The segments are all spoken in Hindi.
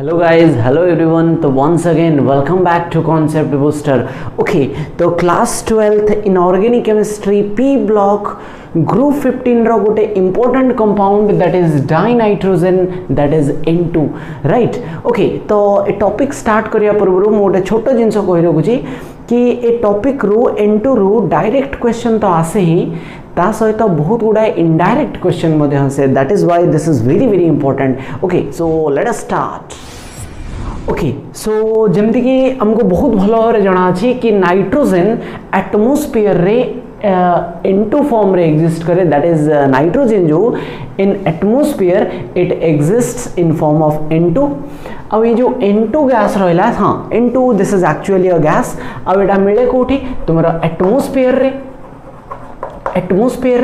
Hello guys, hello everyone. तो once again welcome back to concept booster. Okay, तो class 12th inorganic chemistry P block group 15 रो गोटे important compound that is dinitrogen that is N2 right. Okay, तो ए टॉपिक स्टार्ट करिया पूर्व मु गोटे छोट जिनस कहि रखुची कि ए टॉपिक रू N2 रू डायरेक्ट क्वेश्चन तो आसे ही ता सहित बहुत गुड़ा इनडायरेक्ट क्वेश्चन मध्ये हसे। That is why this is very very important. Okay, so let us start. Okay, so जमती कि हमको बहुत भल भाव जना अच्छी कि नाइट्रोजन एटमोस्फियर रे N2 फॉर्म रे एग्जिस्ट करे। दैट इज नाइट्रोजन जो in atmosphere it exists in form of N2। अब ये जो N2 गैस रहा, हाँ N2 this is actually a gas. अब एटा मिले कोठी तुमरा एटमोस्फियर रे एटमोस्फियर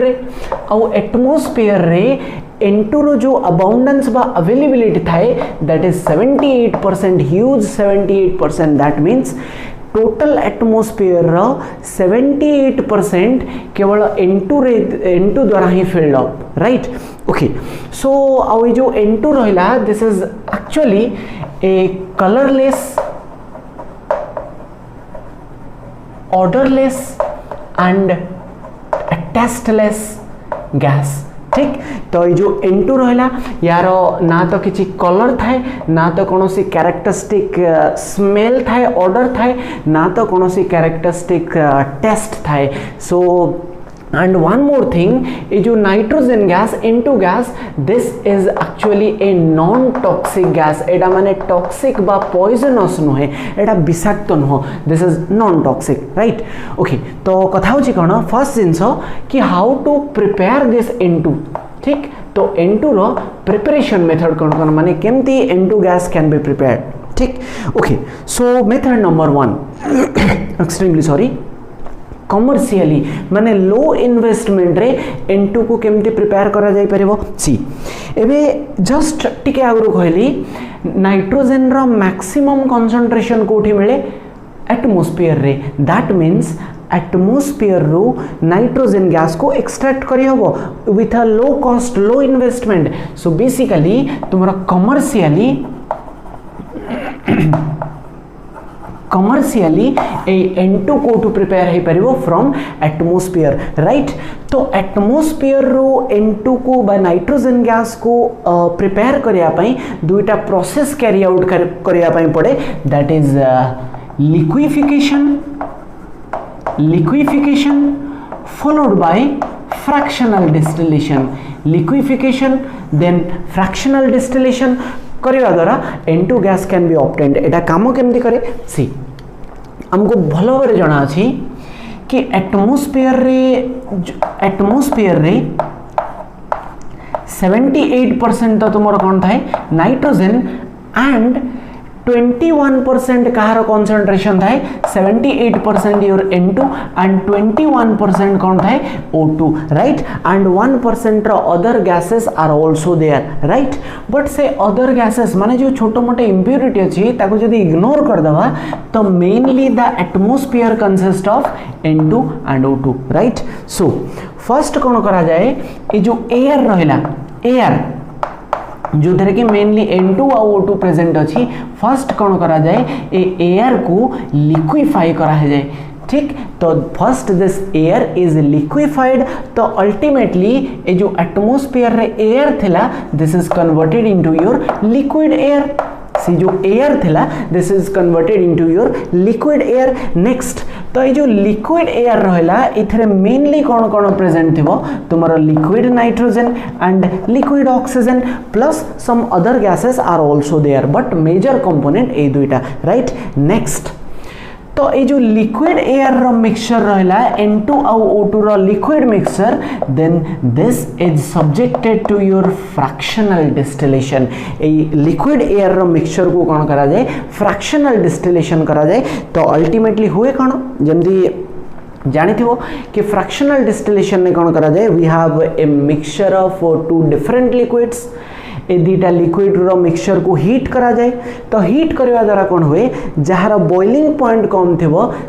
रे N2 रो जो अबाउंडेंस बा अवेलेबिलिटी थाए that is 78%, huge 78%। That means total atmosphere रो 78% केवल N2 द्वारा ही filled up, right. Okay, so आउ जो N2 रहिला this is actually a colourless, odourless and tasteless gas. ठीक, तो ये जो N2 रहा यार ना तो किसी कलर थाए, ना तो कौन सी कैरेक्टरिस्टिक स्मेल थाए, ऑर्डर थाए, ना तो कौन सी कैरेक्टरिस्टिक टेस्ट थाए। So and one more thing, ये जो nitrogen gas N2 gas this is actually a non toxic gas. एटा माने टॉक्सिक बा पॉइजनस नुहे, एटा विषाक्त नुह, this is non toxic, right. Okay, तो कथा होची कोन फर्स्ट जिंस कि how to prepare this N2। ठीक, तो N2 रो प्रिपरेशन मेथड कोन कोन माने केमती N2 gas can be prepared. ठीक, okay, so method number 1 extremely sorry, commercially माने लो इन्वेस्टमेंट रे N2 को केमती प्रिपेयर करा जाई परिबो। सी एबे जस्ट टिके आगु कहली नाइट्रोजन रो मैक्सिमम कंसंट्रेशन कोठी मिले एटमोस्फियर रे। दैट मीन्स एटमोस्फियर रो नाइट्रोजन गैस को एक्सट्रैक्ट करी हबो with a low cost, low investment. So basically तुमरा कमर्शियली N2 को टू प्रिपेयर है परिवो फ्रॉम एटमोस्फियर, राइट। तो एटमोस्फियर रो N2 को बा नाइट्रोजन गैस को प्रिपेयर करिया पई दुईटा प्रोसेस कैरी आउट करिया पई पड़े। That is liquefaction followed by fractional distillation। liquefaction then fractional distillation करिवा द्वारा N2 gas can B obtained. एटा काम केमती करे सी हमको भल भाव जना अछि कि एटमोस्फियर रे 78% तो तुमर कोन थाए नाइट्रोजन एंड 21% कहार कंसंट्रेशन थाए 78% योर N2 एंड 21% कौन थाए O2, right. And 1% other gases are also there, right. But say other gases माने जो छोटो मोटे इंप्योरिटी अछि ताको जदी इग्नोर कर दवा तो mainly the atmosphere consist of N2 and O2, right. So first कौन करा जाए, ये जो एयर रहिला, एयर जो धरे कि मेनली N2 और O2 प्रेजेंट अच्छी, फर्स्ट कौन करा जाए ए एयर को लिक्विफाई करा जाए। ठीक, तो first this air is liquefied, so ultimately ए जो एटमोस्फियर रे एयर थिला this is converted into your liquid air. सी जो एयर थिला this is converted into your liquid air. Next, तो ये जो लिक्विड एयर रहला इथरे मेनली कौन कौन प्रेजेंट थिबो तुमरो liquid nitrogen and liquid oxygen plus some other gases are also there, but major component ए दुईटा, राइट। नेक्स्ट, तो ये जो लिक्विड एयर रो मिक्सचर रहला N2 और O2 रो liquid mixture, then this is subjected to your fractional distillation. ए लिक्विड एयर रो मिक्सचर को कौन करा जाए फ्रैक्शनल डिस्टिलेशन करा जाए। तो अल्टीमेटली हुए कौन जमदी जानी थो कि फ्रैक्शनल डिस्टिलेशन में कौन करा जाए, we have a mixture of two different liquids. ए दुटा लिक्विड रो मिक्सचर को हीट करा जाए तो हीट करवा द्वारा कौन हुए जार बॉइलिंग पॉइंट कम थी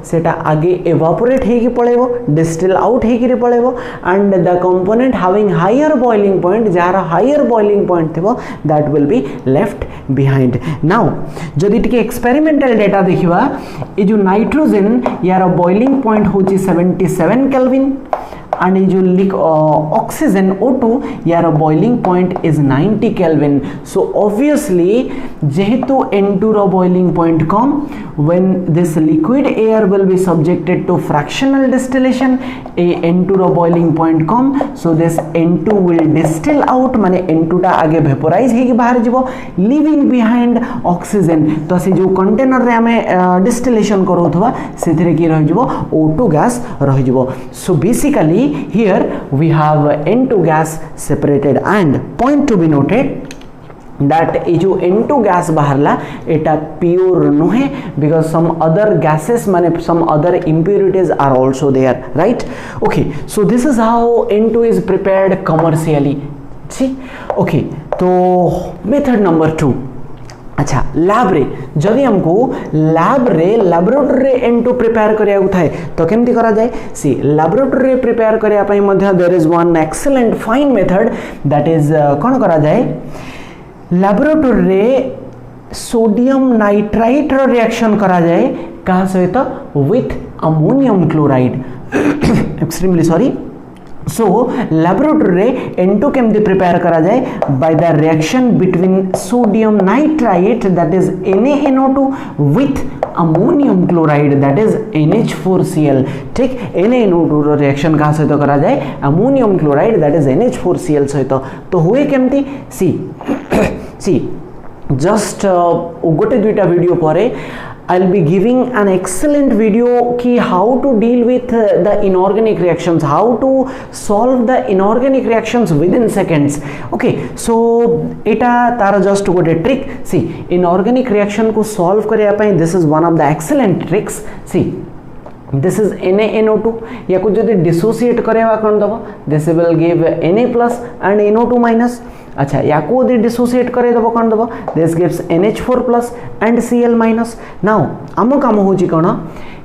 सेटा आगे एवापोरेट होगी पड़ेबो डिस्टिल आउट होगी पड़ेबो and the component having higher boiling point जार हायर बॉइलिंग पॉइंट थी that will be left behind now जदि टिके एक्सपेरिमेंटल डेटा देखिबा ए जो नाइट्रोजन यार बॉइलिंग पॉइंट होची 77 केल्विन and जो oxygen O2 यार boiling point is 90 Kelvin. So obviously जेहेतु N2 row boiling point come when this liquid air will be subjected to fractional distillation a N2 row boiling point come so this N2 will distill out माने N2 टा आगे vaporize ही बाहर जीवो leaving behind oxygen तो से जो container रे हमें distillation करो थवा सेथरे की रह जीवो O2 gas रह जीवो. So basically here we have N2 gas separated and point to be noted that ये जो N2 gas बाहरला एटा pure नुहे because some other gases माने some other impurities are also there, right? Okay, so this is how N2 is prepared commercially. see okay, तो method number 2. अच्छा लैब रे जदि हमको लैब रे लैबोरेटरी रे N2 प्रिपेयर करिया थाए तो केमती करा जाए सी लैबोरेटरी रे प्रिपेयर करिया पई मध्य there is one excellent fine method that is कोन करा जाए लैबोरेटरी रे सोडियम नाइट्राइट रो रिएक्शन करा जाए का सहित with ammonium chloride extremely sorry. So laboratory रे N2 केमती प्रिपेयर करा जाए by the reaction between sodium nitrite that is NaNO2 with ammonium chloride that is NH4Cl. ठीक NaNO2 रो रिएक्शन का सहित करा जाए ammonium chloride that is NH4Cl सहित तो हुए केमती सी सी जस्ट गोटे दुईटा वीडियो पर I'll be giving an excellent video ki how to deal with the inorganic reactions, how to solve the inorganic reactions within seconds. Okay, so eta तार just गोटे trick. See, inorganic reaction को solve करिया पाए this is one of the excellent tricks. See, this is NaNO2 या कुछ जदि dissociate करेवा कौन दबो this will give Na plus and NO2 minus. अच्छा या को दे डिसोसिएट करे दबो कोन दबो this gives NH4 plus and Cl minus. Now आम काम होची कोन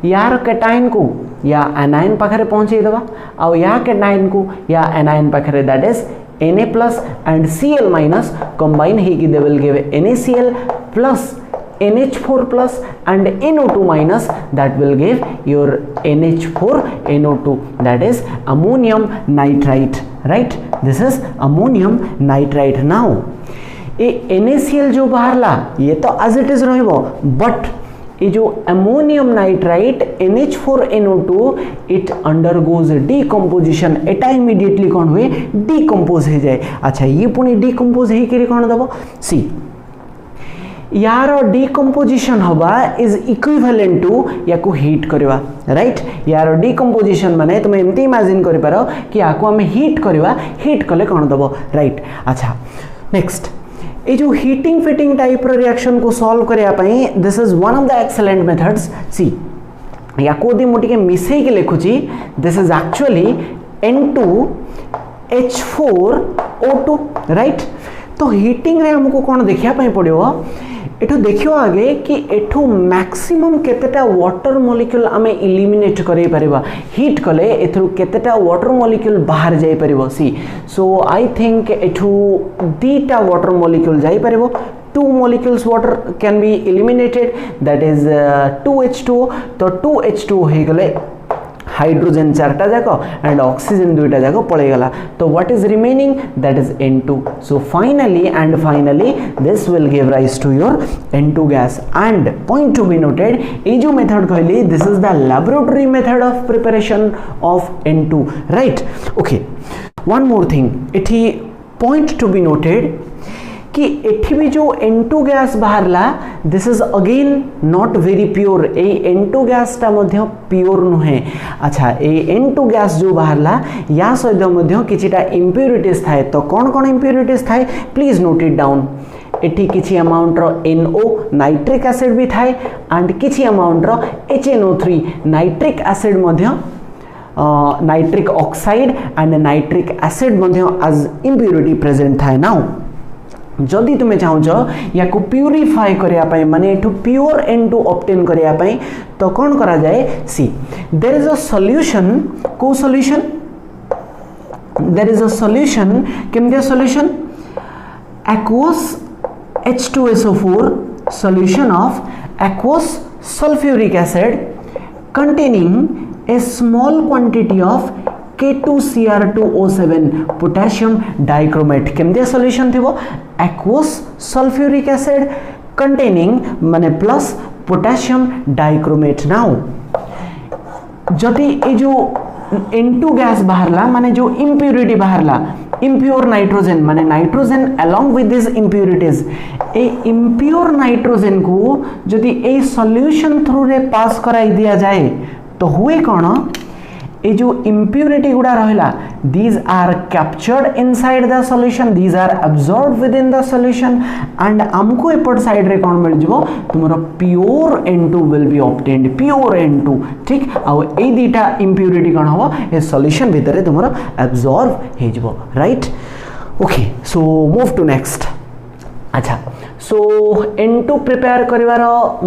यार कैटायन को या एनायन पाखरे पहुंचे दबा आ या कैटायन को या एनायन पाखरे that is Na plus and Cl minus combine हे की they will give NaCl plus NH4 plus and NO2 minus that will give your NH4NO2 that is ammonium nitrite, right? This is ammonium nitrite. Now ये NaCl जो बाहरला ये तो as it is रहिबो but ये जो ammonium nitrite NH4NO2 it undergoes decomposition Etah immediately कौन हुए decompose हो जाए. अच्छा ये पुनी decompose हे करी कौन दबो सी यार डिकम्पोजिशन हवा इज इक्विवेलेंट टू या को हीट करवा राइट. यार डिकम्पोजिशन माने तुम एमती इमेजिन करि पारो कि आको हमें हीट करवा हीट कले कोन दबो राइट. अच्छा नेक्स्ट ए जो हीटिंग फिटिंग टाइप रो रिएक्शन को सॉल्व करिया पई this is one of the excellent methods. सी या को दी मोटी के मिसै के लिखुची this is actually N2H4O2 right. तो हीटिंग रे हमको कोन देखिया पई पड़ियो एठो देखियो आगे कि एठो मैक्सिमम केतेटा वाटर मॉलिक्यूल आमे एलिमिनेट करै परिबा हीट कले एथरु केतेटा वाटर मॉलिक्यूल बाहर जाई परिबो. सी सो आई थिंक एठो दीटा वाटर मॉलिक्यूल जाई परिबो 2 molecules water can be eliminated that is 2H2 तो 2H2 हो गले हाइड्रोजन चारटा जाको एंड ऑक्सीजन दुईटा जाको पड़े गला तो what is remaining that is N2. So finally this will give rise to your N2 gas and point to be noted ये जो मेथड कहली this is the laboratory method of preparation of N2 right. Okay one more thing एठी पॉइंट टू बी नोटेड कि एठी भी जो N2 गैस बाहरला this is again not very pure ए N2 गैस टा मध्य प्योर नुहे. अच्छा ए N2 गैस जो बाहरला या सहित मध्य किछिटा इंप्योरिटीज थाए तो कौन कौन इंप्योरिटीज थाए प्लीज नोट इट डाउन. एठी किछि अमाउंट रो NO नाइट्रिक एसिड भी थाए एंड किछि अमाउंट रो HNO3 नाइट्रिक एसिड मध्य nitric oxide and nitric acid मध्य एज इंप्योरिटी प्रेजेंट थाए. नाउ जदि तुम्हें चाहूच या को प्यूरीफाई करने माने एठू प्योर N2 ऑब्टेन करने तो कौन करा जाए सी देयर इज अ सॉल्यूशन को solution there is a solution केमतिया solution aqueous H2SO4 solution of aqueous sulfuric acid containing a small quantity of K2Cr2O7 potassium dichromate केमतिया सॉल्यूशन थिबो aqueous sulfuric acid containing माने प्लस potassium dichromate now जदि ए जो N2 गैस बाहरला माने जो इम्प्यूरिटी बाहरला impure नाइट्रोजन माने nitrogen along with these impurities A impure nitrogen को जदि ए सॉल्यूशन थ्रू रे पास कराई दिया जाए तो हुए कौन ए जो impurity गुड़ा रहिला these are captured inside the solution these are absorbed within the solution and हमको एपट साइड रे कौन मिल जिवो तुमरो pure N2 will be obtained pure N2 ठीक आ ए दीटा impurity कौन हबो ए सॉल्यूशन भीतर रे तुमरो absorb हे जिवो right okay so move to next अच्छा सो N2 प्रिपेयर करिवार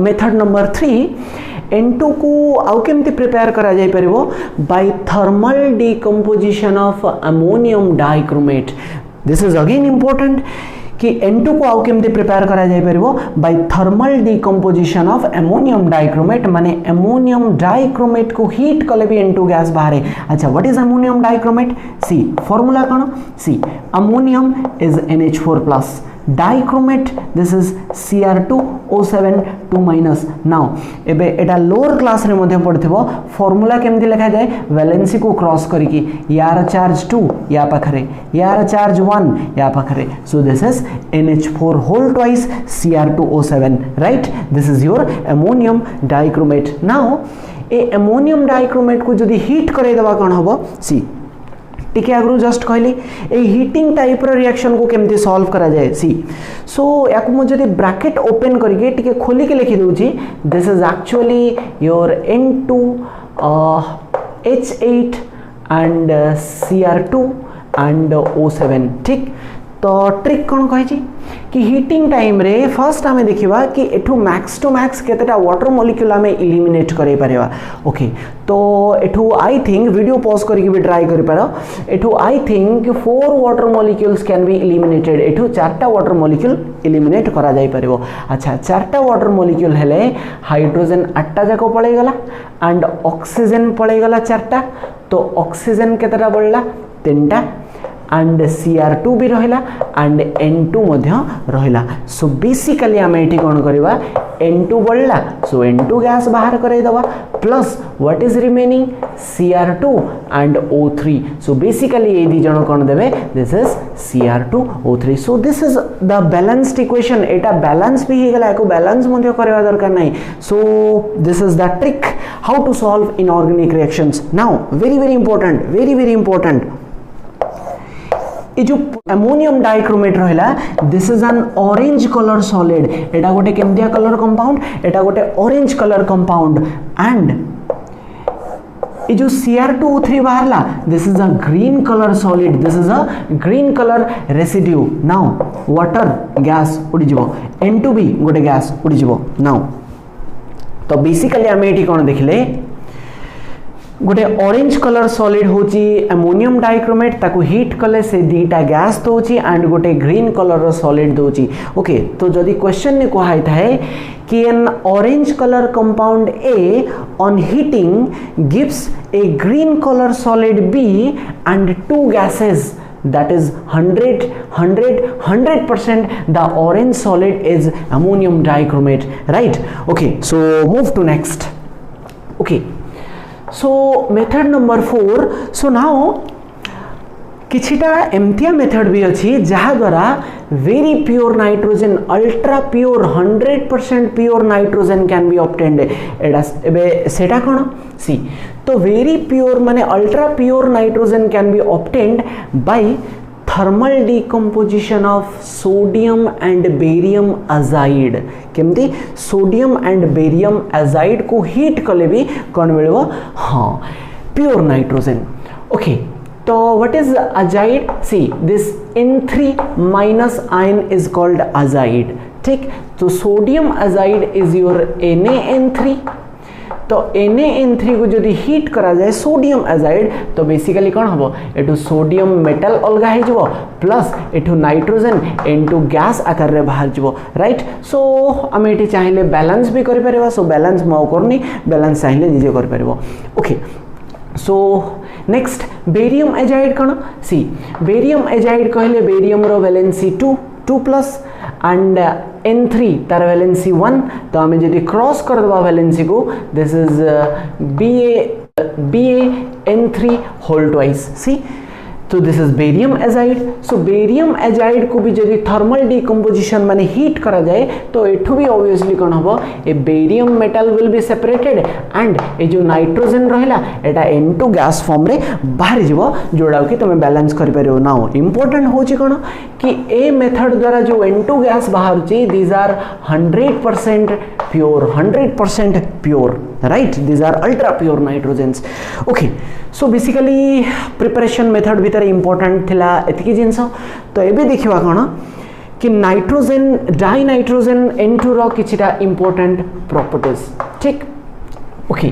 मेथड नंबर 3 N2 को आउ केमती प्रिपेयर करा जाय परिबो by thermal decomposition of ammonium dichromate this is again important कि N2 को आउ केमती प्रिपेयर करा जाय परिबो by thermal decomposition of ammonium dichromate माने अमोनियम डाइक्रोमेट को हीट कले भी N2 गैस बाहर अच्छा व्हाट इज अमोनियम डाइक्रोमेट सी फार्मूला कोन सी ammonium is NH4+ dichromate this is Cr2O7 2 minus now एबे एटा लोअर क्लास रे मध्ये पड़थिबो फार्मूला केमति लिखा जाय वैलेंसी को क्रॉस करिकि यार चार्ज 2 या पाखरे यार चार्ज 1 या पाखरे so this is NH4 whole twice Cr2O7 right this is your ammonium dichromate now ए अमोनियम डाइक्रोमेट को जदी हीट करे दबा कोन हबो सी टिके आगु जस्ट कहली ए हीटिंग टाइप रो रिएक्शन को केमती सॉल्व करा जाए सी सो याकु मु जदी ब्रैकेट ओपन करके टिके खोली के लिखि दोची this is actually your N2 H8 and Cr2 and O7 ठीक तो ट्रिक कौन कहि कि हीटिंग टाइम रे फर्स्ट आमे देखिबा कि एठू मैक्स टू मैक्स केतेटा वाटर मॉलिक्यूल आमे इलिमिनेट करे परिबा ओके तो एठू आई थिंक वीडियो पॉज करके भी ट्राई करि पारो एठू I think 4 water molecules can be eliminated एठू 4टा वाटर मॉलिक्यूल इलिमिनेट करा जाय परिबो अच्छा 4टा वाटर मॉलिक्यूल हेले हाइड्रोजन 8टा जाको पळै गला एंड ऑक्सीजन पळै गला 4टा तो ऑक्सीजन केतेटा बढ़ला 3टा and Cr2 भी रहिला and N2 मध्य रहिला सो बेसिकली आमे एठी कोन करबा N2 बढ़ला सो N2 गैस बाहर करे दवा plus what is remaining Cr2 and O3 so basically ए दी जण कोन देबे this is Cr2 O3 so this is the balanced equation एटा बैलेंस भी हे गला एको बैलेंस मध्य करबा दरकार नै so this is the trick how to solve inorganic reactions now very important ये जो अमोनियम डाइक्रोमेट रहिला this is an orange colour solid एटा गोटे केमदिया कलर कंपाउंड एटा गोटे ऑरेंज कलर कंपाउंड एंड ये जो Cr2O3 बाहरला this is a green colour solid this is a green colour residue now water gas उडी जिवो N2 भी गोटे गैस उडी जिवो नाउ तो बेसिकली आमे एठी कोन देखले गोटे ऑरेंज कलर सॉलिड होची अमोनियम डाइक्रोमेट ताको हीट कले से दीटा गैस दोची एंड गोटे ग्रीन कलर सॉलिड दोची ओके तो जदि क्वेश्चन ने कहै थाए कि N orange colour compound A on heating gives a green color solid B and 2 gases that is 100% the orange solid is ammonium dichromate right okay so move to next okay so method number 4 so now किछिटा एमतिया method भी अच्छी जहाँ द्वारा very pure nitrogen ultra pure 100% pure nitrogen can be obtained एबे सेटा कोन सी तो वेरी प्योर माने ultra pure nitrogen can be obtained by thermal decomposition of sodium and barium azide केमती सोडियम एंड बेरियम अजाइड को हीट कले भी कौन मिलबो हाँ प्योर नाइट्रोजन ओके तो what is azide? See this N3 minus ion is called azide, ठीक। तो sodium azide is your NaN3। तो NaN3 को जदि हीट करा जाए सोडियम अजाइड तो बेसिकली कौन हम एटू सोडियम मेटल अलगा हो प्लस एटू नाइट्रोजन N2 गैस आकार रे बाहर जीवो, राइट। सो आम ये चाहिए बैलेंस भी करि परिबा। सो बैलेंस मो करनी, बैलेंस चाहिए निजे करि परिबो। Okay, so next barium azide कौन? सी बेरियम एजाइड कहले बेरियम रो वैलेंसी 2 प्लस एंड N3 तार वैलेंसी 1। तो आम जदि क्रॉस कर दबा वैलेंसी को, this is BaN3 whole twice. सी तो this is barium azide. So barium azide को भी जदि थर्मल डिकम्पोजिशन माने हीट करा जाए तो एठू भी ऑब्वियसली कौन हम ए barium metal will be separated and ए जो नाइट्रोजन रहिला एटा N2 गैस फॉर्म रे बाहर जीवो, जोड़ा कि तुम बैलेंस कर परियो। नाउ इंपोर्टेंट होची कोन कि ए मेथड द्वारा जो N2 गैस बाहर ची, these are 100% pure, 100% pure, right. These are ultra pure nitrogens. Okay, so basically preparation method भीतर इंपोर्टेंट थिला एतिकी जिंस। तो एबे देखिबा कोन कि नाइट्रोजन डाई नाइट्रोजन N2 रो किछिटा इंपोर्टेंट प्रॉपर्टीज, ठीक। ओके,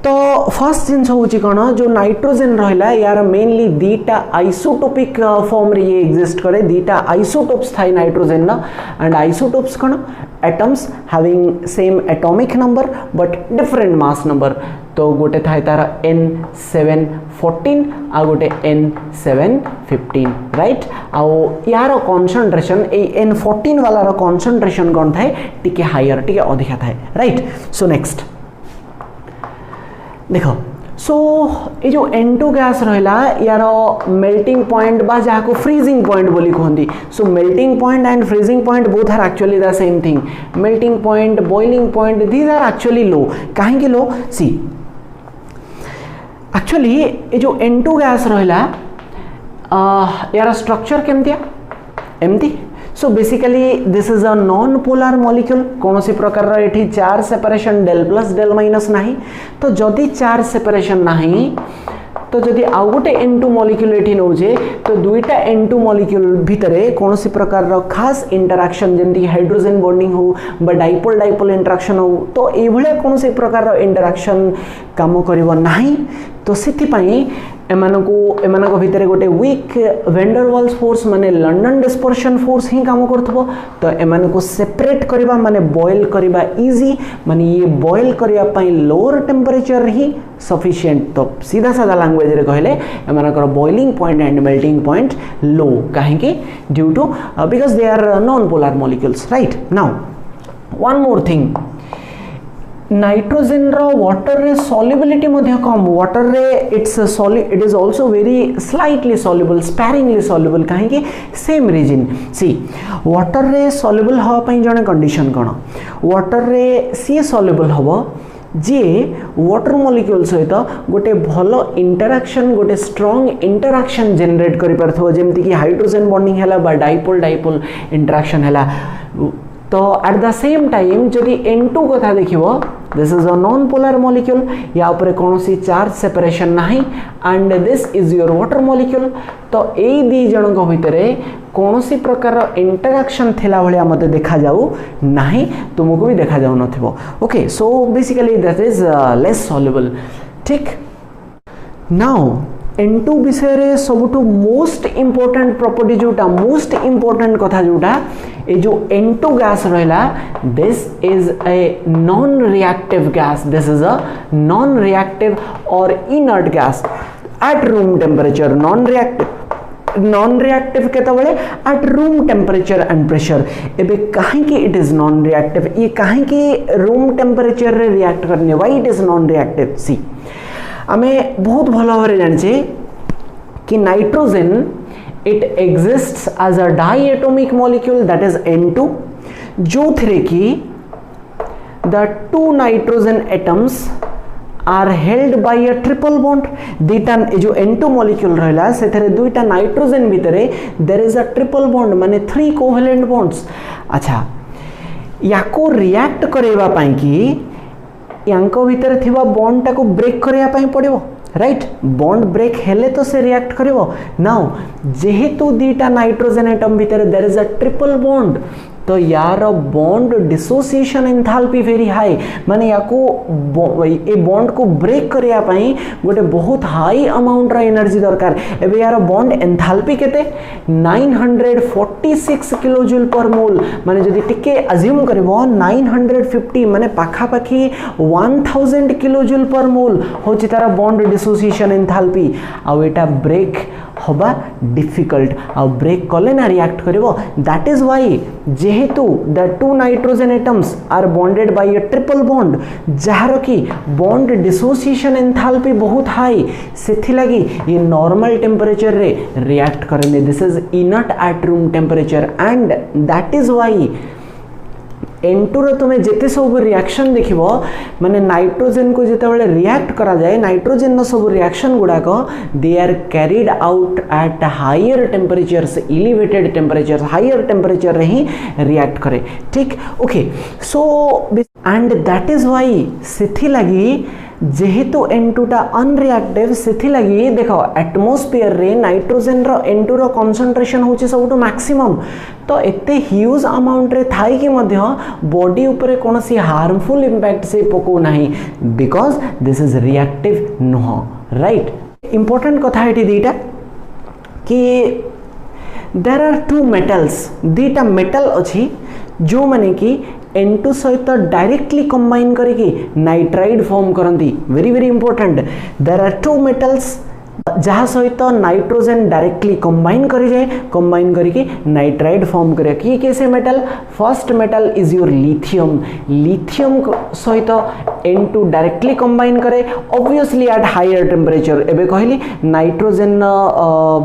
तो फर्स्ट जिनस होची कोन जो नाइट्रोजन रहला यार मेनली दीटा आइसोटोपिक फॉर्म रे ये एग्जिस्ट करे। दीटा आइसोटोप्स थाई नाइट्रोजन ना, and isotopes cone atoms having same atomic number but different mass number. तो गोटे थाई तार N714 आ गोटे N715, राइट। आउ यार कंसंट्रेशन ए N14 वाला रो कंसंट्रेशन कोन थाए टिके हायर, टिके अधिका थाए, राइट। सो नेक्स्ट देखो, सो ये जो N2 गैस रहा यार मेल्टिंग पॉइंट बा जहाँ को फ्रीजिंग पॉइंट बोली कहती। So melting point and freezing point both are actually the same thing. Melting point, boiling point, these are actually low. कहीं लो? सी एक्चुअली ये जो N2 गैस रहा यार स्ट्रक्चर केमतिया एमती। So basically this is a non polar molecule. कौन सी प्रकार एठी चार सेपरेशन डेल प्लस डेल माइनस नहीं। तो जदि चार सेपरेशन नहीं तो जदि आउ गोटे N2 मॉलिक्यूल एठी नौजे तो दुईटा N2 मॉलिक्यूल भितरे कौन सी प्रकार खास इंटरैक्शन जंती हाइड्रोजन बॉन्डिंग हो बा डाइपोल डाइपोल इंटरैक्शन हो तो ए भले कौन सी प्रकार इंटरैक्शन काम करिवो नाही। तो सिथि पई एमानको भितरे गोटे वीक वेंडरवाल्स फोर्स माने लंडन डिस्पर्शन फोर्स ही काम करथबो। तो एमानको सेपरेट करबा माने बॉयल करबा इजी, माने ये बॉयल करबा पई लोअर टेम्परेचर ही सफिशिएंट। तो सीधा साधा लैंग्वेज रे कहले एमानकर boiling point and melting point low काहेकि due to because they are non polar molecules, right. Now one more thing, nitrogen रो वाटर रे सॉल्युबिलिटी मध्ये कम। वाटर रे it is also very slightly soluble, sparingly soluble. काहेकि सेम रीजन। सी वाटर रे सॉल्युबल हवा पई जने कंडीशन कोन, वाटर रे सी सॉल्युबल हबो जे वाटर मॉलिक्यूल सहित गोटे भलो इंटरैक्शन, गोटे स्ट्रॉन्ग इंटरैक्शन जनरेट करि परथो, जेमति कि हाइड्रोजन बॉन्डिंग हैला बा डाइपोल डाइपोल इंटरैक्शन हैला। तो एट द सेम टाइम जदि N2 कथा देखिबो, this is a non polar molecule, या ऊपर कोनोसी चार्ज सेपरेशन नाही and this is your water molecule. तो ए दी जनक भितरे कोनोसी प्रकार इंटरैक्शन थिला भलिया मते देखा जाऊ नाही, तुमको भी देखा जाऊ नथिबो। Okay, so basically that is less soluble, ठीक। नाउ N2 विषय रे सबुठु मोस्ट इंपोर्टेंट प्रॉपर्टी जोटा, मोस्ट इंपोर्टेंट कथा जोटा ए जो N2 गैस रहला, this is a non reactive gas. This is a non reactive और inert gas at room temperature. Non reactive केतबेले at room temperature and pressure. एबे काहे कि इट इज नॉन रिएक्टिव, ये काहे कि रूम टेम्परेचर रे रिएक्ट करने, why it is non reactive. सी आमे बहुत भलो भाବରେ ଜାଣିଛେ कि nitrogen it exists as a diatomic molecule that is N2, जो थरे कि the two nitrogen atoms are held by a triple bond. दुईटा जो N2 मॉलिक्यूल रहला से थरे दुईटा नाइट्रोजन भितरे there is a triple bond, माने 3 कोवेलेंट बॉन्ड्स। अच्छा, याको रिएक्ट करेवा पई कि यांको भितर थिबा बॉन्ड टाको ब्रेक करिया पई पड़िबो, राइट बॉन्ड ब्रेक हेले तो से रिएक्ट करिवो नाउ जेहेतु दीटा नाइट्रोजन एटम भितर there is a triple bond तो यार bond dissociation enthalpy very high माने याको ए बॉन्ड को ब्रेक करिया पई गोटे बहुत हाई अमाउंट रा एनर्जी दरकार एबे यार बॉन्ड एंथैल्पी केते 946 किलो जूल पर मोल माने जदी टिके अज्यूम करबो 950 माने पाखा पाखी 1000 किलो जूल पर मोल होची तारा बॉन्ड डिसोसिएशन एंथैल्पी आ एटा ब्रेक होबा डिफिकल्ट आ ब्रेक कले ना रिएक्ट करिवो दैट इज व्हाई जेहेतु the two nitrogen atoms are bonded by a triple bond जहार की बॉन्ड डिसोसिएशन एंथैल्पी बहुत हाई सेथि लगी ये नॉर्मल टेंपरेचर रे रिएक्ट करने this is inert at room temperature and that is why N2 रो तुमे जेते सब रिएक्शन देखिबो माने नाइट्रोजन को जेते बेले रिएक्ट करा जाए नाइट्रोजन नो सब रिएक्शन गुडा को they are carried out at higher temperatures elevated temperature higher temperature रे ही रिएक्ट करे ठीक okay so and that is why सेथि लगी जेहेतु N2 टा अनरिएक्टिव सेथि लगी देखो एटमॉस्फेयर रे नाइट्रोजन रो N2 रो कंसंट्रेशन होची सबटु मैक्सिमम तो एते ह्यूज अमाउंट रे थाई कि मध्य बॉडी ऊपर कोनसी हार्मफुल इंपैक्ट से पको नाही because this is reactive no right important कथा एटी दीटा कि देयर आर टू मेटल्स दीटा मेटल अछि जो माने कि N2 सहित डायरेक्टली कंबाइन करके नाइट्राइड फॉर्म करंती very very important there are two metals जहाँ सहित नाइट्रोजन डायरेक्टली कंबाइन करी जाए कंबाइन करके नाइट्राइड फॉर्म करे कि कैसे metal first metal is your lithium lithium सहित N2 डायरेक्टली कंबाइन करे ऑब्वियसली एट हायर टेंपरेचर एबे कहली नाइट्रोजन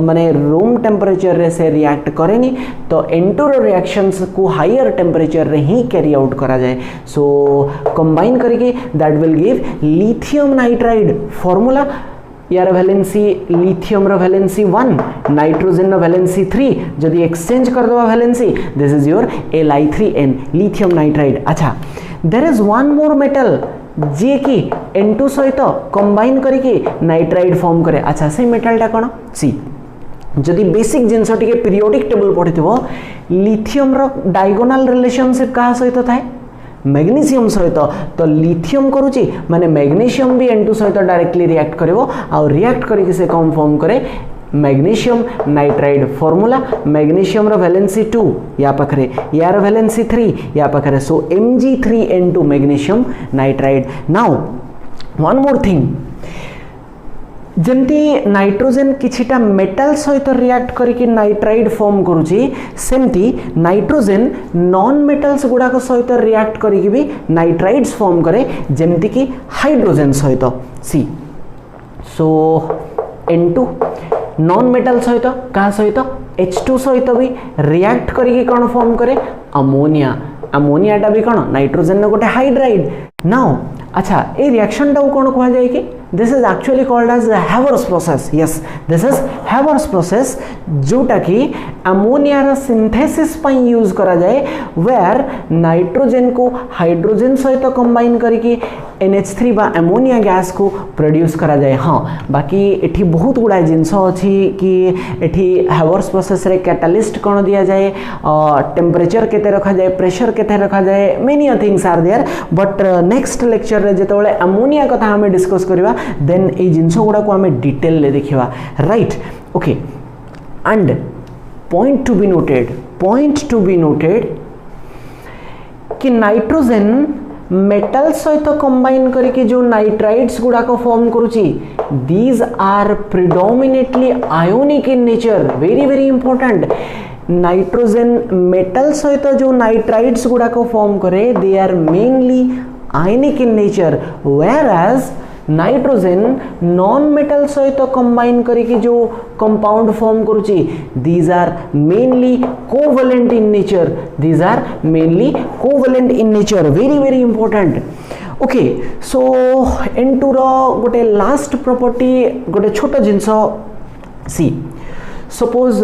माने रूम टेंपरेचर रे से रिएक्ट करेनी तो N2 रो रिएक्शंस को हायर टेंपरेचर रे ही कैरी आउट करा जाए सो कंबाइन करके that will give lithium nitride formula यार वैलेंसी लिथियम रो वैलेंसी 1 नाइट्रोजन रो वैलेंसी 3 जदी एक्सचेंज कर दवा valency this is your Li3n lithium nitride अच्छा there is one more metal जे कि N2 सहित कंबाइन करके नाइट्राइड फॉर्म करे अच्छा से मेटलटा कोन सी जदी बेसिक जिंस टिके पीरियोडिक टेबल पढिथिबो लिथियम रो डायगोनल रिलेशनशिप का सहित थाए मैग्नीशियम सहित तो लिथियम करूची माने मैग्नीशियम भी N2 सहित डायरेक्टली रिएक्ट करिवो आ रिएक्ट करके से कौन फॉर्म करे मैग्नीशियम नाइट्राइड फार्मूला मैग्नीशियम रो वैलेंसी 2 या पाखरे यार वैलेंसी 3 या पाखरे सो Mg3N2 magnesium nitride now one more thing जमती नाइट्रोजन किछिटा मेटल सहित रिएक्ट करके नाइट्राइड फॉर्म करूची सेमती नाइट्रोजन नॉन मेटल्स गुडा को सहित रिएक्ट करके भी नाइट्राइड्स फॉर्म करे जेमती कि हाइड्रोजन सहित सी सो N2 नॉन मेटल सहित का सहित H2 सहित भी रिएक्ट करके कौन फॉर्म करे अमोनिया अमोनियाटा भी कौन नाइट्रोजन न गोटे हाइड्राइड नाउ अच्छा ए रिएक्शन टा कौन कहा जाए कि this is actually called as the Haber's process yes this is Haber's process जोटा कि अमोनिया रा सिंथेसिस पई यूज करा जाए वेयर नाइट्रोजन को हाइड्रोजन सहित कंबाइन करके NH3 बा अमोनिया गैस को प्रोड्यूस करा जाए हाँ बाकी एठी बहुत गुड़ा जिनस अछि कि एठी Haber's process रे कैटलिस्ट कोन दिया जाए टेंपरेचर केते रखा जाए प्रेशर केते रखा जाए many things are there but next lecture रे जेतोले अमोनिया कथा हमें डिस्कस करबा देन ए जिनस गुड़ा को हमें डिटेल ले देखिबा right okay and point to be noted कि नाइट्रोजन मेटल सहित कंबाइन करके जो नाइट्राइड्स गुड़ा को फॉर्म करूची these are predominantly ionic in nature very very important nitrogen metal सहित जो नाइट्राइड्स गुड़ा को फॉर्म करे they are mainly ionic in nature whereas nitrogen non metal सहित कंबाइन करके जो कंपाउंड फॉर्म करूची these are mainly covalent in nature very very important okay so N2 रो गोटे लास्ट प्रॉपर्टी गोटे छोटा जिंस सी सपोज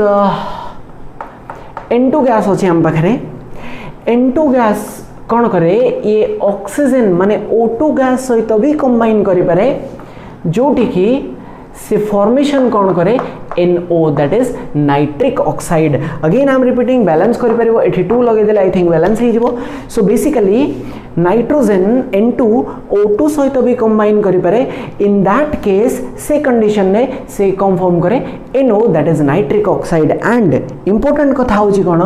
N2 गैस अच्छे हम पाखरे N2 गैस कौन करे ये ऑक्सीजन माने O2 गैस सहित भी कंबाइन करि पारे जोटी कि से फॉर्मेशन कौन करे NO that is nitric oxide again I am repeating balance करि परिबो 82 लगे देले आई थिंक बैलेंस हे जिवो so basically nitrogen N2 O2 सहित भी कंबाइन करि पारे इन दैट केस से कंडीशन ने से कौन फॉर्म करे NO that is nitric oxide and important कथा होची कोन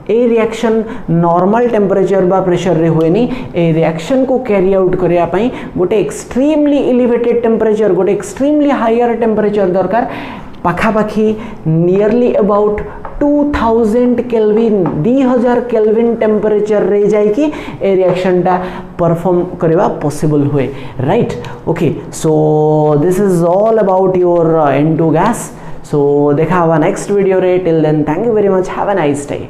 ए रिएक्शन नॉर्मल टेम्परेचर बा प्रेशर रे होएनी ए रिएक्शन को कैरी आउट करिया पई गोटे एक्सट्रीमली एलिवेटेड टेम्परेचर गोटे एक्सट्रीमली हायर टेम्परेचर दरकार पाखापाखी nearly about 2000 kelvin 2000 kelvin temperature रे जाई कि ए रिएक्शन टा परफॉर्म करबा पॉसिबल हुए right okay so this is all about your N2 gas so देखा हवा नेक्स्ट वीडियो रे till then thank you very much have a nice day